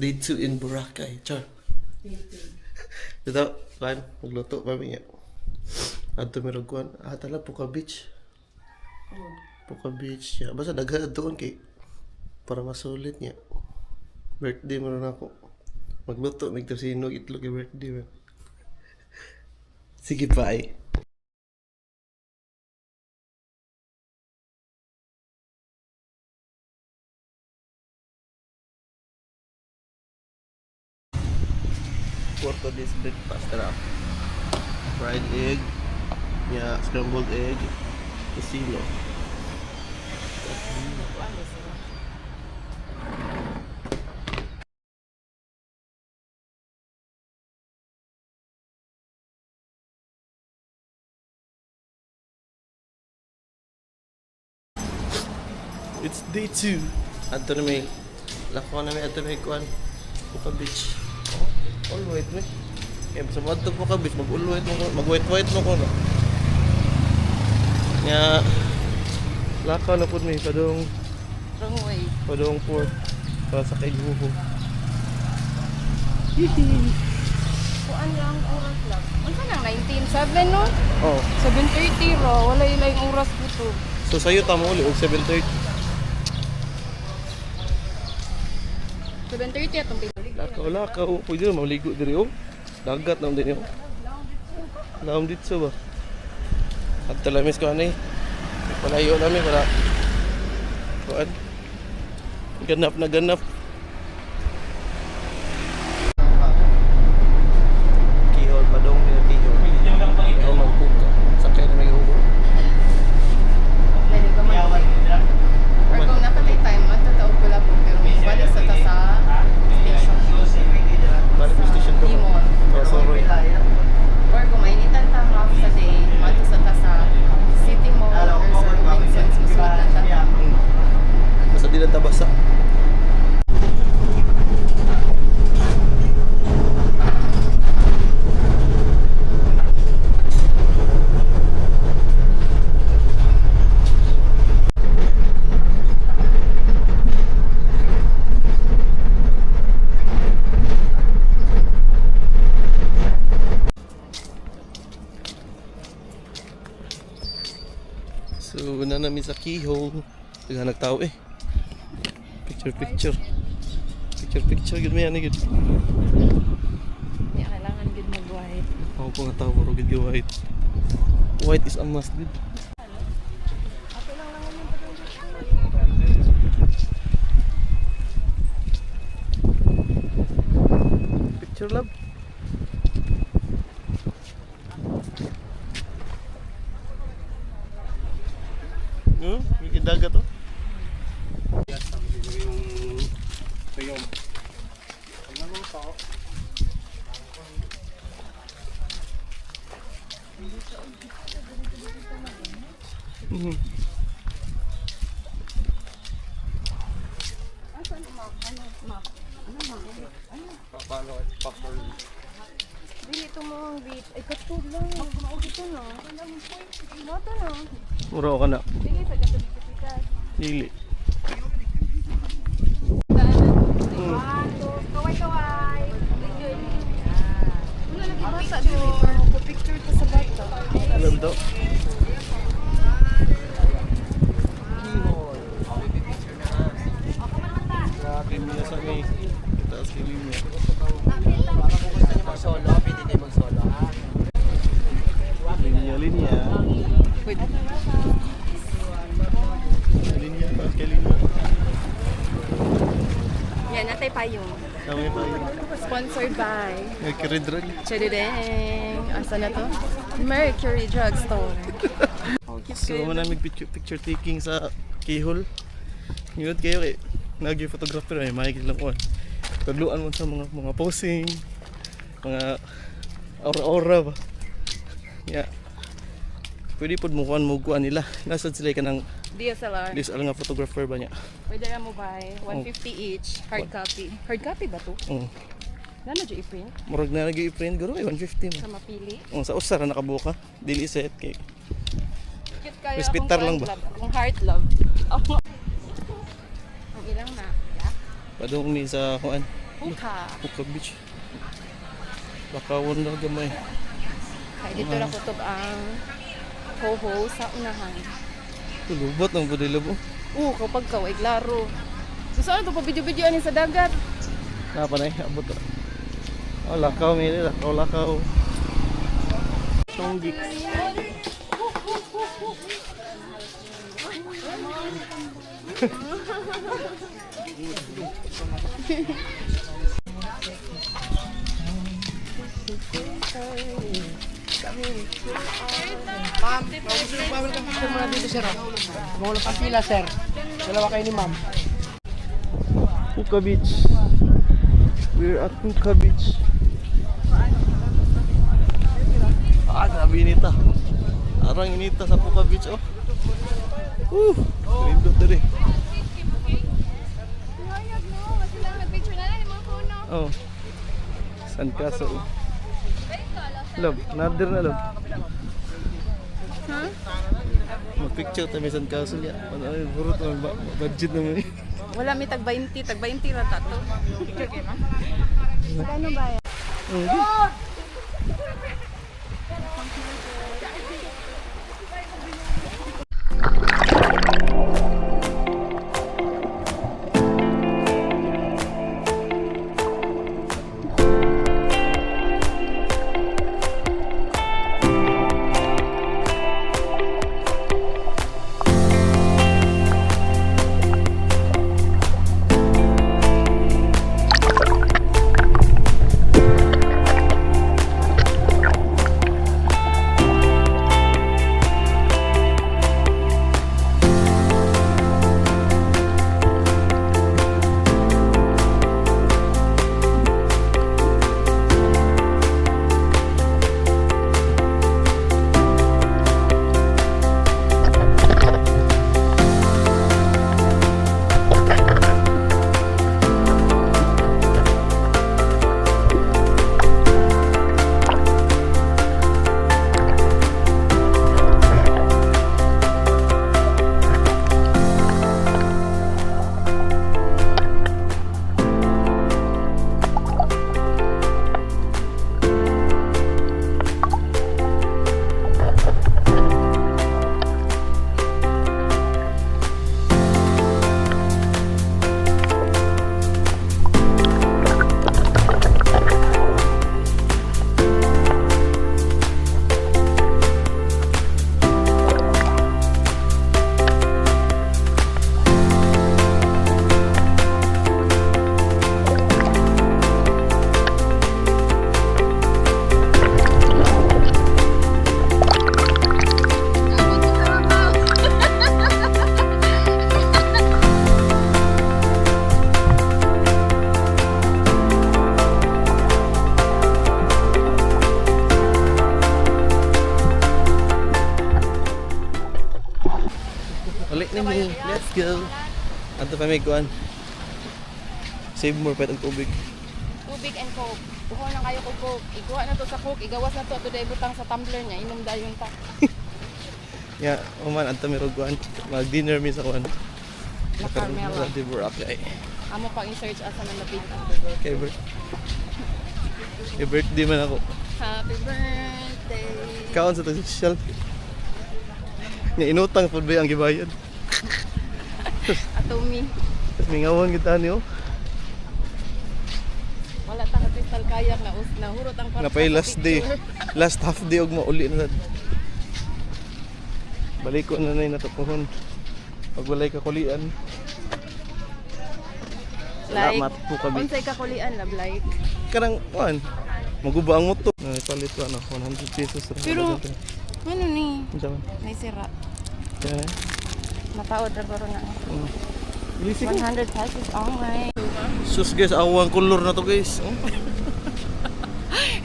day 2 in Boracay. Char. Dito, kan, magluto pa niya. Ato meron kuan. Tala, Puka Beach. Puka Beach niya. Basta daghan doon kay para masulit niya. Birthday meron ako. Magluto, may sinog, itlog yung birthday man. Sige, bye. Porto this breakfast na fried egg, scrambled egg, tocino. It's day 2. Ato na may lako na may ato may kuan Puka Beach. All white me. Kaya sa mga ito Puka Beach, mag-all white mo ko, mag-white mo ko no. Nga lakaw na po may padong port para sa kay Luho. Kuan lang oras lang. Unsa nang 19:07 no? Oh. 7:30 ro, wala ilay oras dito. So sa'yo tamo uli og 7:30. 7:30 atong bilig. Lakaw, pwede na maligo diri oh. Dagat naman din oh. Laom dito ba? At talamis ko anay. Palayo namin para kuan. Ganap na ganap. Kihol padong ni kihol. Oh, magpuka. Sakay na may ubo. Dali ka man. Or kung napatay time, matataog ko lang pero balik sa tasa station. Balik sa station ko. Limon. Oh, sorry. Or kung mainitan ta half sa day, mato sa tasa City Mall or sa Robinsons masuot na ta. Basta di lang tabasa. So, na namin sa keyhole. Daga nagtao eh. Picture. Picture, gud may ani gud. Kaya kailangan gid mag-white. Ako po nga tao pero gud white. White is a must gud. Picture love. May dagat to. Dili ito mo ang beach. Ay, katod lang. Ito na. Ito na. Mura ka na. Dili sa gatod-gatod. Dili. Kaway-kaway. Wala lagi bata dito. Picture to sa bata. Alam to. Kaya sa may taas kilim niya. Solo, pwede din mag-solo ha. Linya. Pwede. Linya, taas kilim. Yan, natay payong. Kami pa yun. Sponsored by Mercury Drug. Chedideng. Asa na to? Mercury Drugstore. So, muna picture taking sa keyhole. Ngayon kayo kay nag-photographer ay mahigit lang ko. Tagluan mo sa mga posing, mga aura-aura ba. Yeah. Pwede po mo kuan nila. Nasad sila ka ng DSLR. DSLR nga photographer ba niya. Pwede na mo buy. 150 each. Hard copy. Hard copy ba to? Gano'n dyan i-print? Murag na lagi i-print. Garo ay 150 Sa mo. mapili? Sa usara nakabuka. Dili set kay. Cute kayo Respitar lang akong ba? Akong heart love. Ang ilang na. Yeah. Padung ni sa kuan. Puka. Puka Beach. Bakawon na gamay. Kaya dito na kutob ang ho-ho sa unahan. Lubot ang budila mo. Kapag ka, ay klaro. Gusto ano ito pa video-video ani sa dagat. Napa na abot. Oh, lakaw mi lakaw. Tonggik. Ma'am, welcome customer dito sir. Mga ulang pila sir. Dalawa kayo ni ma'am. Puka Beach. We're at Puka Beach. Grabe inita. Arang inita sa Puka Beach, oh. Lindo to rin. Oh. San kaso? Love, nadir na love. Ha? Mag-picture tayo San kaso niya. Ano, burot naman, budget naman. Wala may tag 20 ra tato. Kano ba yan? Let's go. Ato pa may kuan. Save more pa itong tubig. Tubig and coke. Kuha na kayo ko coke. Ikuha na to sa coke. Igawas na to. Ato dahil butang sa tumbler niya. Inom dahil yung ta. Ya, uman ato may kuan. Mag-dinner mi sa kuan. La Carmela. Sa Boracay. Amo pang i-search asa na lapit. Okay, birthday man ako. Happy birthday. Kaon sa social. Nga inutang pud ba ang gibayad. Atomi. Tapos may ngawon kita niyo. Wala tang crystal kayak na nahurot ang Napay last day. Last half day og mauli na. Balik ko na nay natupuhon. Pag walay kakulian. Salamat po kami. Unsay kakulian love like. Kanang kuan. Maguba ang moto. Palit ko 100 pesos. Pero ano ni? Diyan. May sira. Yan. Mataod ra garo na. Ilisik. 100 pesos online. Sus guys, awang color na to guys. Oh.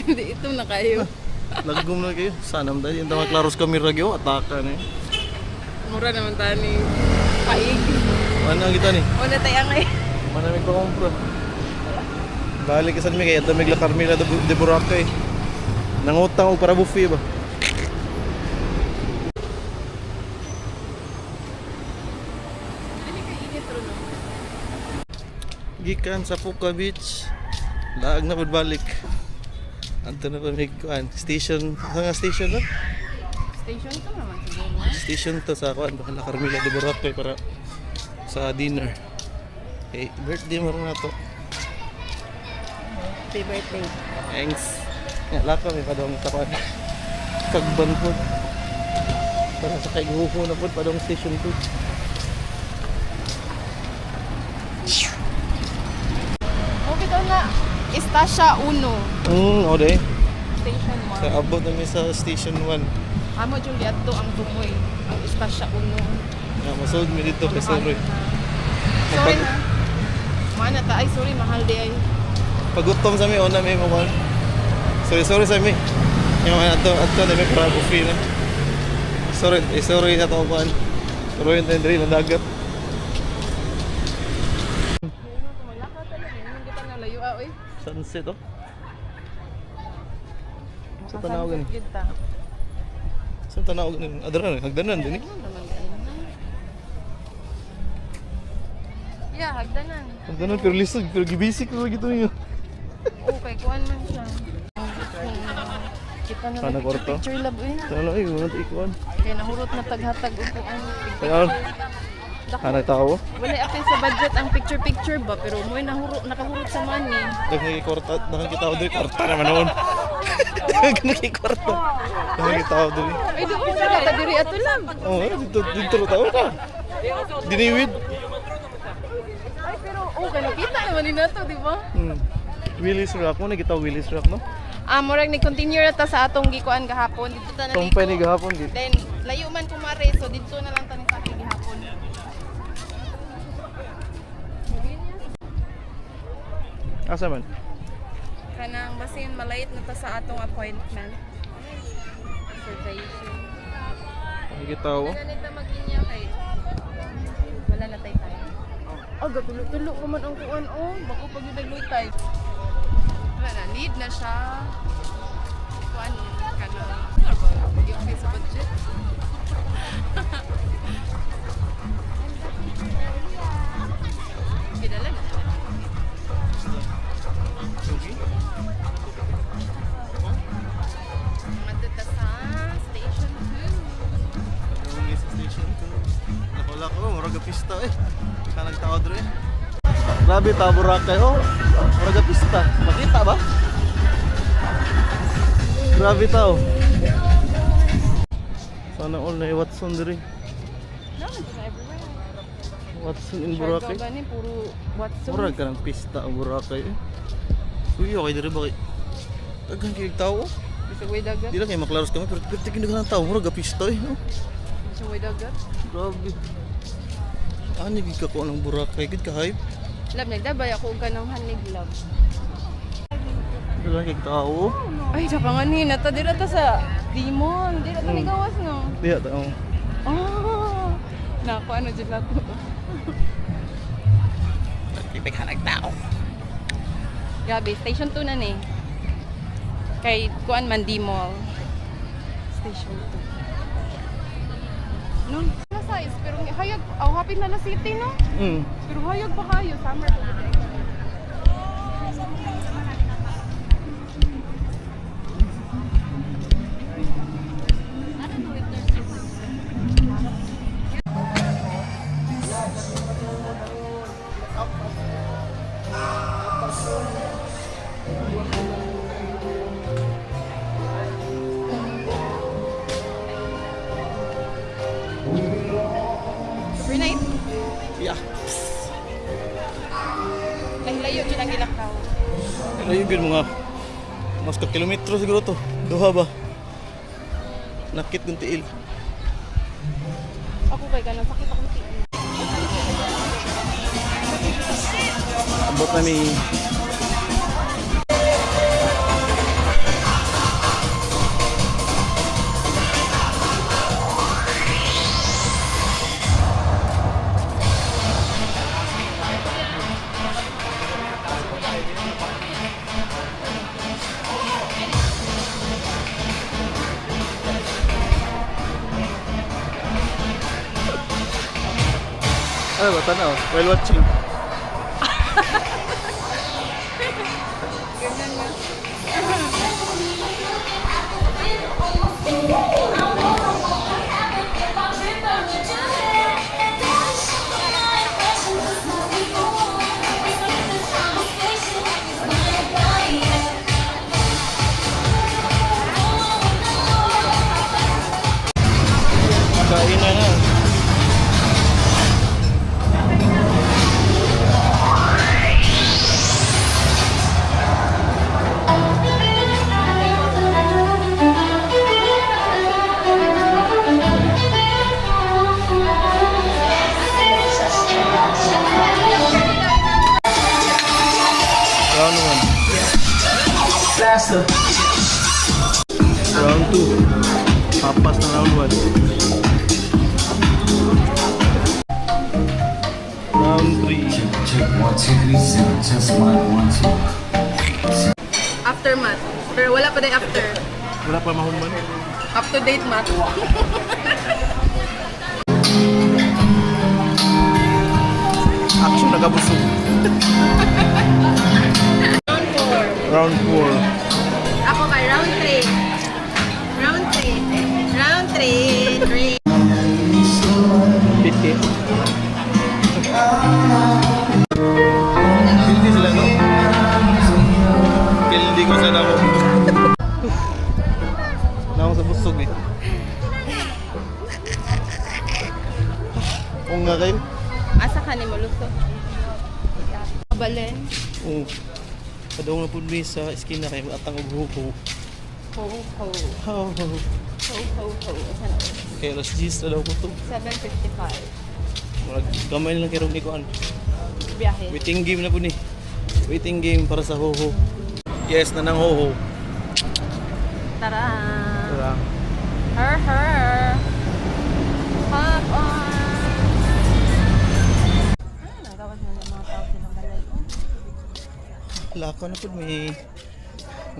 Hindi ito na kayo. Lagom na kayo. Sana mo dahil yung tama klaros kami ragyo. Ataka na eh. Mura naman tani. Paig. Ano kita ni? Wala tayang eh. Manamig pa kumpra. Balik kasan mi kaya ito may La Carmela de Boracay. Nangutang og para buffet ba? Gikan sa Puka Beach Laag na balik. Anto na pa may kuan. Station, sa nga station no? Station to naman siguro. Station to sa kuan, baka na Carmela de Boracay para sa dinner. Okay, birthday mo rin na to. Happy birthday. Thanks. Nga laka may padong sa kuan. Kagban po. Para sa kay guho na po padong station 2. Okay daw na. Istasya 1. Ode. Station 1. Sa abot namin sa station 1. Amo yung liadto ang tumoy. Ang istasya 1. Nga masod mi dito kay Soroy. Sorry na. Mana ta ay sorry mahal di ay. Pagutom sa mi ona may mo. Sorry sa mi. Yung ato na may para buffet na. Sorry sa to kuan. Sorry yung tendri na dagat. Malakaw talaga. Hindi kita nalayo oy. Sunset oh. Sa tanaw gani. Kita. Sa tanaw gani. Adran hagdanan din eh. Yeah, hagdanan. Hagdanan pero lisod pero gibisik ko gito niyo. Okay, kuan man siya. Kita na Kana lang kwarto? picture lab eh. Tanaw ay mo ikuan. Kaya nahurot na taghatag upuan. Tanaw. Kana tao. Wala apil sa budget ang picture ba pero mo nakahurot sa money. Daghang kwarta, daghang kita diri kwarta naman noon. Daghang kwarta. Daghang kita diri. Ay doon sa kata diri ato lang. Oh, dito tao ka. Diniwid. Ay pero okay nakita naman din nato, di ba? Willis Rock mo nakita Willis Rock no? Murag ni continue na ta sa atong gikuan gahapon dito ta na Tumpay ni gahapon di. Then layo man kumare so dito na lang ta ni sa ating gihapon. Asa man? Kanang basin malait na ta sa atong appointment. Observation. Nakikita ko. Wala na ta mag-inya kay wala na tay tayo. Oh, gatulo-tulo ko man ang kuan oh. Bako pag yung naglutay. Wala na, need na siya. Kuan kanang yung okay sa budget. Kidala na. Matata sa station 2. Ang isa station ko. Nakula ko, murag pista eh. Kanang tao dre. Grabe ta Boracay oh. Murag pista. Makita ba? Grabe tao. Sana all na Watson dre. Naman sa everywhere. Watson in Boracay. Gani puro Watson. Murag ka ng pista ang Boracay eh. Uy, okay dre bakit? Daghang kay tao. Bisa way dagat. Di lang kay maklaros kami pero tigin daghang tao murag pista eh. No? Bisa way dagat. Grabe. Ano gid ka ko ng Boracay gid ka hype? Lab nagdabay ako og kanang hanig lab. Daghang kay tao. Ay, sa panganin ta dira ta sa Dimon, dira ta ni gawas no. Diya tao. Oh. Nako ano jud ako. Tipik hanag tao. Gabi, station 2 na ni. Kay kuan man Mall. Station 2. Nun, na size pero hayag hapit na la city no. Pero hayag pa kayo summer pa gud. Overnight. Yeah. Layo yun ang ilakaw. Layo gid mga mas ka kilometro siguro to. Duha ba? Nakit kung tiil. Ako kay ganang sakit akong tiil. Abot na ni ano ba tanaw? While watching. Round 2. Papas na round 1. Round 3. Check 1, 2, 3, 7, just mic 1, 2. Aftermath. Pero wala pa din after. Wala pa mahulman. Up to date math. Action nagabusog. Round 4. Ako ba? Round 3. Round 3. Round 3. 3. 50. Hindi sila no? Hindi ko sana ako. Naku sa busog eh. Kung nga kayo? Asa ka ni Maluto? Balen. Oo. Padong na po sa esquina kayo atang ughuho. Ho, ho. Ho ho. Ho, ho, ho. Asa na? Kaya alas 10 na daw ko to. 7:55. Marag gamay lang kayo ni Kuan. Biyahe. Waiting game na po ni. Waiting game para sa ho-ho. Yes na ng ho-ho. Tara. Tara. Her, her. Hop on. Ah, nagawad na ng mga tao silang balay. Lako na po may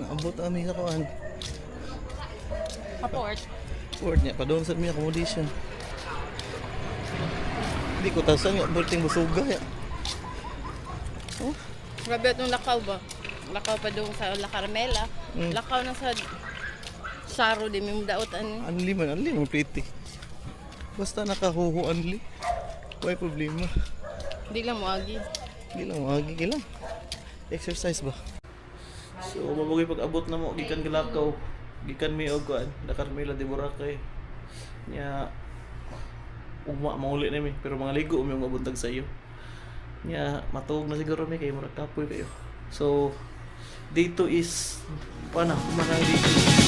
naabot kami sa Kuan. Kaport. Port niya, padong sa may accommodation. Hindi ko tasan nga, bulting busuga ya. Oh, Grabe itong lakaw ba? Lakaw pa doon sa La Carmela. Lakaw na sa Saro din yung daot ano. anli mo pretty. Basta nakahuhu anli. May problema. Hindi lang mo agi. Hindi lang, magiging lang. Exercise ba? So, mabugi pag-abot na mo, gikan Galakaw. Gikan mi og kuan, La Carmela de Boracay. Nya ugma mauli na mi, pero mga ligo mi mabuntag sa iyo. Nya matuog na siguro mi kay murag kapoy kayo. So, dito is paano, kumanang dito.